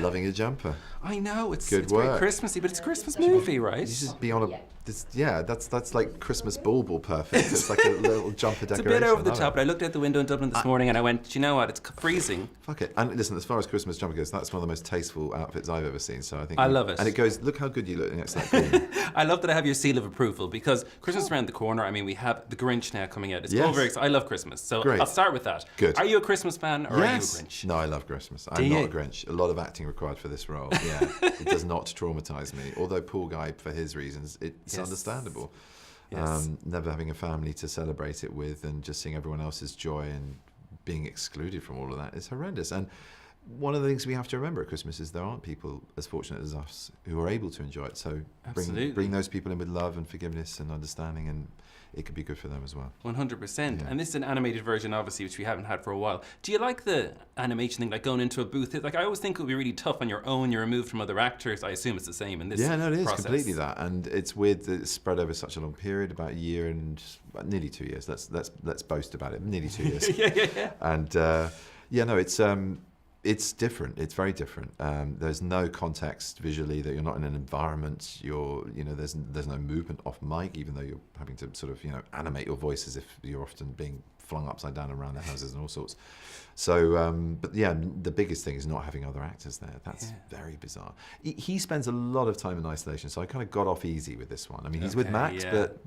Loving a jumper. I know, it's Good very work. Christmassy, but it's a Christmas movie, right? You should be on a... that's like Christmas bauble perfect. It's like a little jumper It's a decoration. bit over the I love top, it. but I looked out the window in Dublin this morning and I went, do you know what, it's freezing. Fuck it. And listen, as far as Christmas jumper goes, that's one of the most tasteful outfits I've ever seen. So I think I love it. And it goes, look how good you look next to that green. I love that I have your seal of approval because Christmas is around the corner. I mean, we have the Grinch now coming out. It's all very exciting. I love Christmas, so Great. I'll start with that. Good. Are you a Christmas fan or are you a Grinch? No, I love Christmas. I'm not a Grinch. A lot of acting required for this role. Yeah, it does not traumatise me. Although poor guy, for his reasons, it's understandable. Yes. Never having a family to celebrate it with and just seeing everyone else's joy and being excluded from all of that is horrendous. And one of the things we have to remember at Christmas is there aren't people as fortunate as us who are able to enjoy it. So bring those people in with love and forgiveness and understanding, and it could be good for them as well. 100%. Yeah. And this is an animated version, obviously, which we haven't had for a while. Do you like the animation thing, like going into a booth? Like, I always think it would be really tough on your own. You're removed from other actors. I assume it's the same in this process. Yeah, no, it is completely that. And it's weird that it's spread over such a long period, about a year and nearly 2 years. Let's boast about it. Nearly 2 years. yeah. And it's different. It's very different. There's no context visually. That you're not in an environment. There's no movement off mic, even though you're having to sort of animate your voice as if you're often being flung upside down around the houses and all sorts. So, but yeah, the biggest thing is not having other actors there. That's very bizarre. He spends a lot of time in isolation, so I kind of got off easy with this one. I mean, he's with Max, but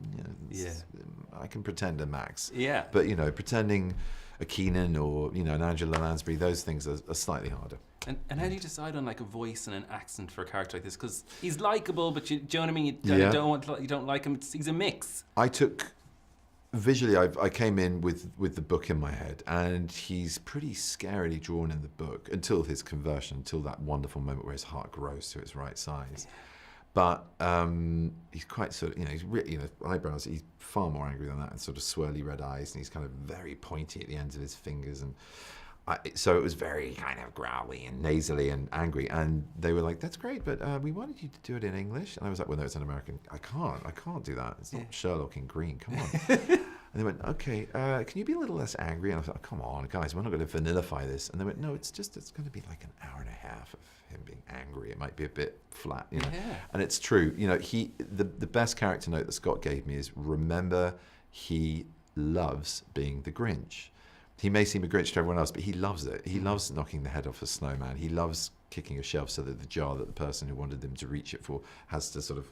I can pretend a Max. Yeah. But pretending a Keenan or an Angela Lansbury, those things are slightly harder. And how do you decide on like a voice and an accent for a character like this? Because he's likable, but do you know what I mean? You don't like him. He's a mix. Visually, I came in with the book in my head, and he's pretty scarily drawn in the book until his conversion, until that wonderful moment where his heart grows to its right size. But he's quite sort of, he's really, eyebrows, he's far more angry than that, and sort of swirly red eyes, and he's kind of very pointy at the ends of his fingers. And so it was very kind of growly and nasally and angry. And they were like, that's great, but we wanted you to do it in English. And I was like, well, no, it's an American. I can't do that. It's not Sherlock in green, come on. And they went, okay, can you be a little less angry? And I thought, oh, come on, guys, we're not going to vanillify this. And they went, no, it's going to be like an hour and a half of him being angry. It might be a bit flat, Yeah. And it's true. The best character note that Scott gave me is, remember, he loves being the Grinch. He may seem a Grinch to everyone else, but he loves it. He loves knocking the head off a snowman. He loves kicking a shelf so that the jar that the person who wanted them to reach it for has to sort of,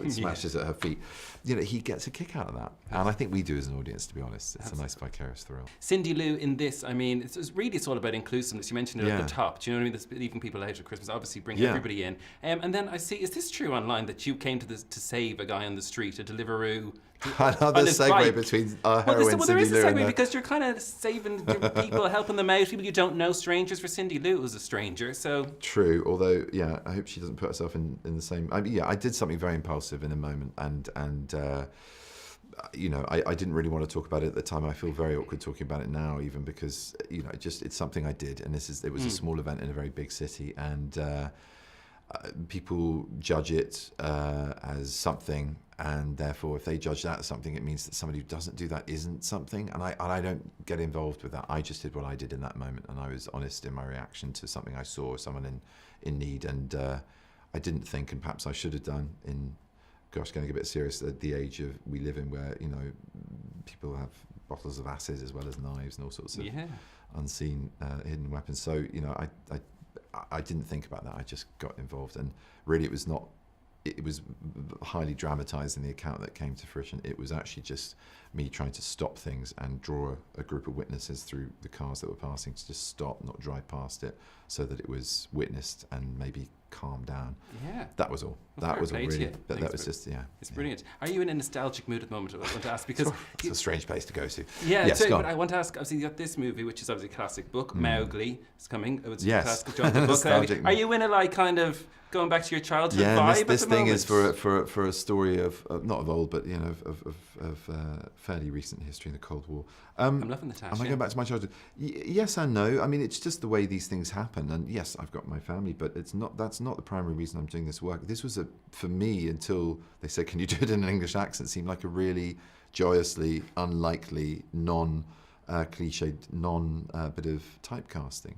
it smashes at her feet. He gets a kick out of that. And I think we do as an audience, to be honest. It's a nice vicarious thrill. Cindy Lou in this, I mean, it's all about inclusiveness. You mentioned it at the top. Do you know what I mean? That's leaving people out at Christmas, obviously bring everybody in. And then I see, is this true online that you came to save a guy on the street, a Deliveroo? Another segue between our heroine, there is a Cindy Lou, segue because you're kind of saving people, helping them out, people you don't know, strangers. For Cindy Lou, it was a stranger, so... True, although, I hope she doesn't put herself in the same... I did something very impulsive in a moment, and I didn't really want to talk about it at the time. I feel very awkward talking about it now, even because, it's something I did, and it was a small event in a very big city, and people judge it as something, and therefore if they judge that as something, it means that somebody who doesn't do that isn't something, and I don't get involved with that. I just did what I did in that moment, and I was honest in my reaction to something I saw, someone in need, and I didn't think, and perhaps I should have done, getting a bit serious, at the age we live in, where people have bottles of acid as well as knives and all sorts of unseen hidden weapons. So I didn't think about that. I just got involved, and really it was highly dramatized in the account that came to fruition. It was actually just me trying to stop things and draw a group of witnesses through the cars that were passing to just stop, not drive past it, so that it was witnessed and maybe calm down. Yeah. That was all. Well, that was all really. But that was just, just, It's brilliant. Are you in a nostalgic mood at the moment? I want to ask, because... It's a strange place to go to. Yeah, yes, but I want to ask, obviously you got this movie, which is obviously a classic book, Mowgli is coming. It's a classic John book. Are you in a, like, kind of going back to your childhood vibe this at the thing moment? is for a story of not of old, but of fairly recent history in the Cold War. I'm loving the task. Am I going back to my childhood? Yes and no. I mean, it's just the way these things happen. And yes, I've got my family, but that's not the primary reason I'm doing this work. This was for me, until they said, "Can you do it in an English accent?" Seemed like a really joyously unlikely, non-cliched, bit of typecasting.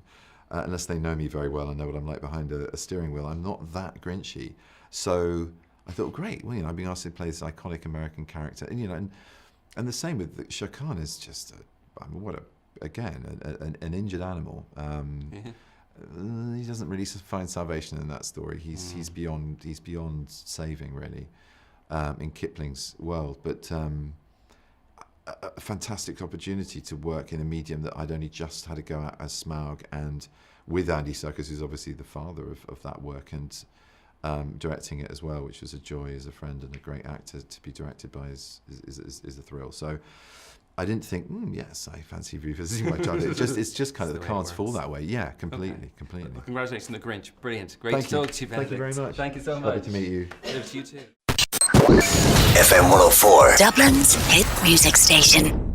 unless they know me very well and know what I'm like behind a steering wheel. I'm not that Grinchy. So I thought, great, well, I've been asked to play this iconic American character. And the same with Shere Khan is just, an injured animal. He doesn't really find salvation in that story. He's beyond saving, really, in Kipling's world. But a fantastic opportunity to work in a medium that I'd only just had to go at as Smaug, and with Andy Serkis, who's obviously the father of that work, and directing it as well, which was a joy as a friend and a great actor to be directed by is a thrill. So I didn't think, yes, I fancy revisiting my childhood. It's just kind of the cards fall that way. Yeah, completely. Well, congratulations on The Grinch. Brilliant. Great to talk to you, Benedict. Thank you very much. Thank you so much. Lovely to meet you. Live to you too. FM 104. Dublin's hit music station.